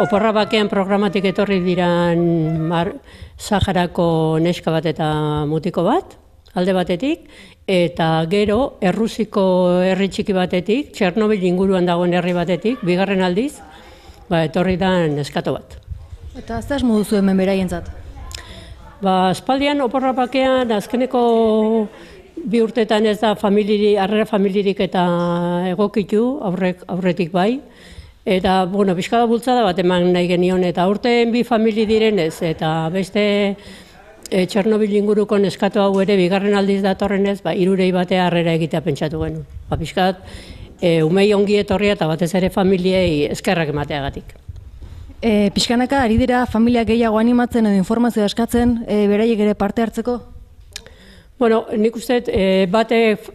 Oporra bakean programatik etorri diran Saharako neska bat eta mutiko bat, alde batetik, eta gero Errusiko herri txiki batetik, Txernobil inguruan dagoen herri batetik, bigarren aldiz, etorri da neskato bat. Eta zer asmo duzu hemen beraientzat? Aspaldian oporra bakean azkeneko 2 urtetan ez da harrera familirik eta egokitu, aurretik bai. Eta, pixka bultzada bat eman nahi genion, eta aurten 2 famili direnez, eta beste Txernobil inguruko neskato hau ere bigarren aldiz datorrenez, 3 batea harrera egitea pentsatu genuen. Pixkat, umei ongi etorria eta batez ere familiei eskerrak emateagatik. Pixkanaka, ari dira familia gehiago animatzen edo informazioa eskatzen, beraiek ere parte hartzeko? Nik uste,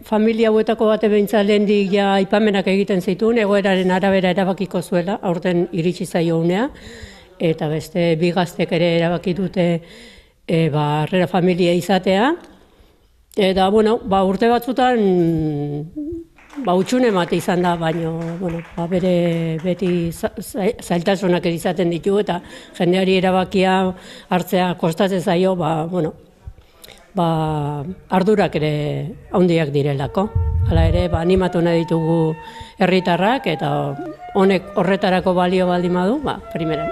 familia hauetako bate behintzat lehendik aipamenak egiten zituen, egoeraren arabera erabakiko zuela, aurten iritsi zaio unea, eta beste 2 gaztek ere erabaki dute harrera familia izatea. Eta, urte batzutan utxune mate izan da, baina beti zailtasunak izaten ditu, eta jendeari erabakia hartzea kostatzen zaio, ardurak ere handiak direlako. Hala ere, animatu nahi ditugu herritarrak, eta honek horretarako balio baldin badu, primeran.